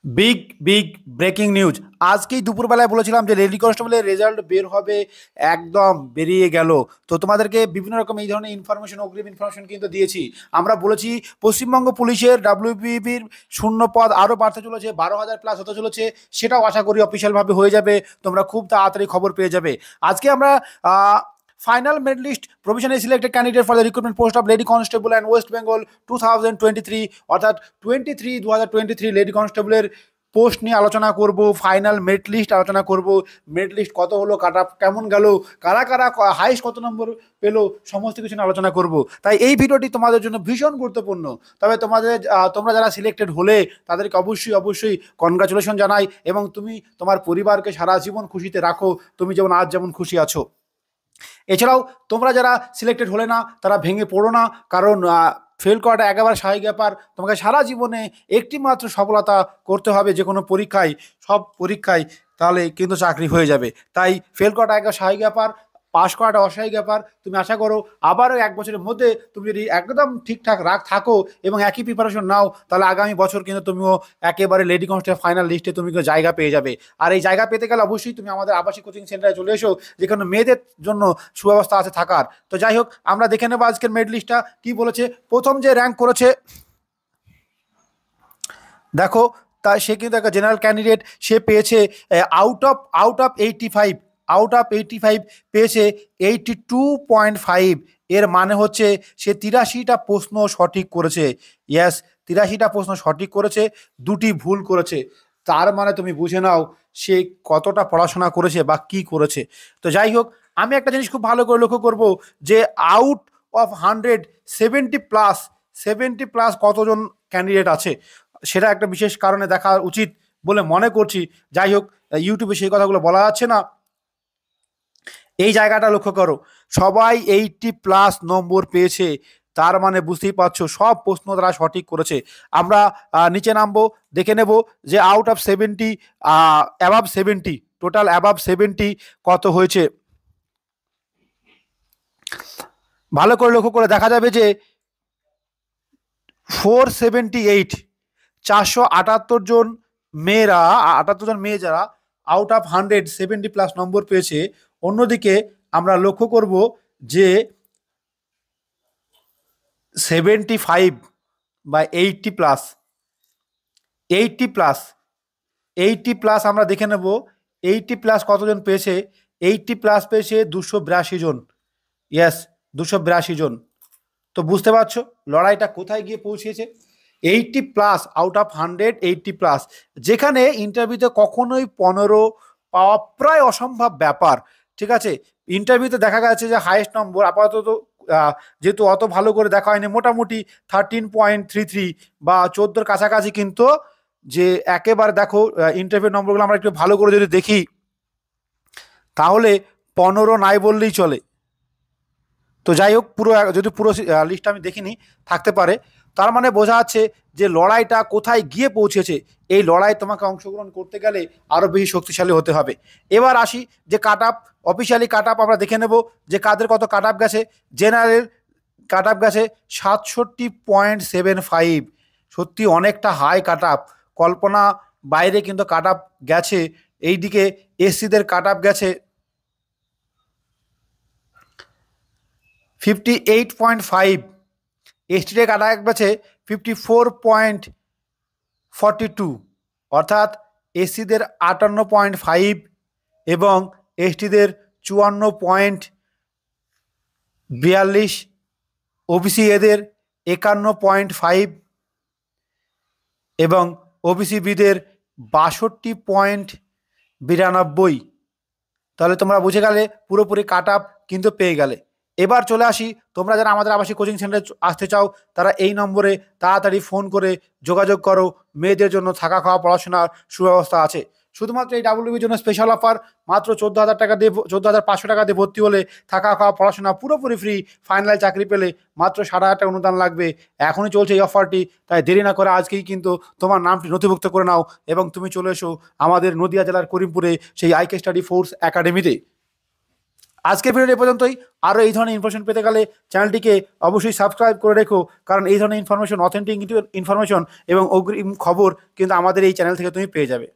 Big big breaking news. আজকেই দুপুরবেলায় বলেছিলাম যে লেডি কনস্টেবলের রেজাল্ট বের হবে, একদম বেরিয়ে গেল। তো তোমাদেরকে বিভিন্ন রকম এই ধরনের ইনফরমেশন, অগ্রিম ইনফরমেশন কিন্তু দিয়েছি। আমরা বলেছি পশ্চিমবঙ্গ পুলিশের ডাব্লিউবিপির শূন্য পদ আরও বাড়তে চলেছে, 12,000 প্লাস হতে চলেছে। সেটাও আশা করি অফিসিয়ালভাবে হয়ে যাবে, তোমরা খুব তাড়াতাড়ি খবর পেয়ে যাবে। আজকে আমরা final merit list provisionally selected candidate for the recruitment post of lady constable and West Bengal 2023, অর্থাৎ 2023 লেডি কনস্টেবলের পোস্ট নিয়ে আলোচনা করব। ফাইনাল মেরিট লিস্ট আলোচনা করব, মেরিট লিস্ট কত হলো, কাট আপ কেমন গেল, কারা কারা হাইস্ট কত নম্বর পেলো, সমস্ত কিছু নিয়ে আলোচনা করব। তাই এই ভিডিওটি তোমাদের জন্য ভীষণ গুরুত্বপূর্ণ। তবে তোমরা যারা সিলেক্টেড হলে তাদেরকে অবশ্যই অবশ্যই কনগ্রাচুলেশন জানাই, এবং তুমি তোমার পরিবারকে সারা জীবন খুশিতে রাখো, তুমি আজ যেমন খুশি আছো। এছাড়াও তোমরা যারা সিলেক্টেড হলে না তারা ভেঙে পড়ো না, কারণ ফেল করাটা একেবারে স্বাভাবিক ব্যাপার। তোমাকে সারা জীবনে একটি মাত্র সফলতা করতে হবে যে কোনো পরীক্ষায়, সব পরীক্ষায়, তাহলে কিন্তু চাকরি হয়ে যাবে। তাই ফেল করাটা একবার স্বাভাবিক ব্যাপার, পাস করাটা অস্বাভাবিক ব্যাপার। তুমি আশা করো আবারও 1 বছরের মধ্যে তুমি যদি একদম ঠিকঠাক থাকো এবং একই প্রিপারেশন নাও, তাহলে আগামী বছর কিন্তু তুমিও একেবারে লেডি কনস্টেবল ফাইনাল লিস্টে তুমি জায়গা পেয়ে যাবে। আর এই জায়গা পেতে গেলে অবশ্যই তুমি আমাদের আবাসিক কোচিং সেন্টারে চলে এসো, যেখানে মেয়েদের জন্য সুব্যবস্থা আছে থাকার। তো যাই হোক, আমরা দেখে নেবো আজকের মেরিট লিস্টটা কি বলেছে। প্রথম যে র্যাঙ্ক করেছে, দেখো, তা সে কিন্তু একটা জেনারেল ক্যান্ডিডেট। সে পেয়েছে আউট অফ 85 পেয়েছে 82.5। এর মানে হচ্ছে সে 83টা প্রশ্ন সঠিক করেছে। ইয়েস, 83টা প্রশ্ন সঠিক করেছে, 2টি ভুল করেছে। তার মানে তুমি বুঝে নাও সে কতটা পড়াশোনা করেছে বা কি করেছে। তো যাই হোক, আমি একটা জিনিস খুব ভালো করে লক্ষ্য করব যে আউট অফ 100 70 প্লাস কতজন ক্যান্ডিডেট আছে, সেটা একটা বিশেষ কারণে দেখা উচিত বলে মনে করছি। যাই হোক, ইউটিউবে সেই কথাগুলো বলা যাচ্ছে না। এই জায়গাটা লক্ষ্য করো, সবাই 80+ নম্বর পেয়েছে। তার মানে বুঝতেই পারছো সব প্রশ্ন তারা সঠিক করেছে। আমরা নিচে নামবো, দেখে নেব যে out of 70, above 70, total above 70 কত হয়েছে। ভালো করে লক্ষ্য করে দেখা যাবে যে 478, 478 জন মেয়েরা, 78 জন মেয়ে যারা আউট অফ 100 70+ নম্বর পেয়েছে। অন্যদিকে আমরা লক্ষ্য করব যে 75 বা 80+, 80+ আমরা দেখে নেব 80+ কতজন পেয়েছে। 80+ পেয়েছে 282 জন। ইয়েস, 282 জন। তো বুঝতে পারছো লড়াইটা কোথায় গিয়ে পৌঁছেছে। 80+ আউট অফ 100, 80+, যেখানে ইন্টারভিউতে কখনোই 15 পাওয়া প্রায় অসম্ভব ব্যাপার। ঠিক আছে, ইন্টারভিউতে দেখা গেছে যে হাইয়েস্ট নম্বর আপাতত, যেহেতু অত ভালো করে দেখা হয়নি, মোটামুটি 13.33 বা 14 কাছাকাছি, কিন্তু যে একেবারে দেখো ইন্টারভিউ নম্বরগুলো আমরা একটু ভালো করে যদি দেখি, তাহলে 15 নাই বললেই চলে। তো যাই হোক, যদি পুরো লিস্টটা আমি দেখিনি, থাকতে পারে। তার মানে বোঝা যাচ্ছে যে লড়াইটা কোথায় গিয়ে পৌঁছেছে। এই লড়াই তোমাকে অংশগ্রহণ করতে গেলে আরও বেশি শক্তিশালী হতে হবে। এবার আসি যে কাট আপ, অফিসিয়ালি কাট আপ আমরা দেখে নেব যে কাদের কত কাট আপ গেছে। জেনারেল কাট আপ গেছে 67.75, সত্যি অনেকটা হাই কাট আপ, কল্পনা বাইরে কিন্তু কাট আপ গেছে। এইদিকে এসসিদের কাট আপ গেছে 58.5, এসটিতে কাটা গেছে 54.42, অর্থাৎ এসসিদের 58.5 এবং এসটিদের 54.42, ওবিসি এদের 51.5 এবং ওবিসি বিদের 62.92। তাহলে তোমরা বুঝে গেলে পুরোপুরি কাট আপ কিন্তু পেয়ে গেলে। এবার চলে আসি, তোমরা যারা আমাদের আবাসিক কোচিং সেন্টারে আসতে চাও তারা এই নম্বরে তাড়াতাড়ি ফোন করে যোগাযোগ করো। মেয়েদের জন্য থাকা খাওয়া পড়াশোনার সুব্যবস্থা আছে। শুধুমাত্র এই ডাব্লিউবির জন্য স্পেশাল অফার, মাত্র 14,000 টাকা দিয়ে, 14,500 টাকা দিয়ে ভর্তি হলে থাকা খাওয়া পড়াশোনা পুরোপুরি ফ্রি। ফাইনাল চাকরি পেলে মাত্র 7,500 টাকা অনুদান লাগবে। এখনই চলছে এই অফারটি, তাই দেরি না করে আজকেই কিন্তু তোমার নামটি নথিভুক্ত করে নাও এবং তুমি চলে এসো আমাদের নদিয়া জেলার করিমপুরে সেই আইকে স্টাডি ফোর্স একাডেমিতে। আজকের ভিডিও এ পর্যন্তই। আরও এই ধরনের ইনফরমেশন পেতে গেলে চ্যানেলটিকে অবশ্যই সাবস্ক্রাইব করে রেখো, কারণ এই ধরনের ইনফরমেশন, অথেন্টিক ইনফরমেশন এবং অগ্রিম খবর কিন্তু আমাদের এই চ্যানেল থেকে তুমি পেয়ে যাবে।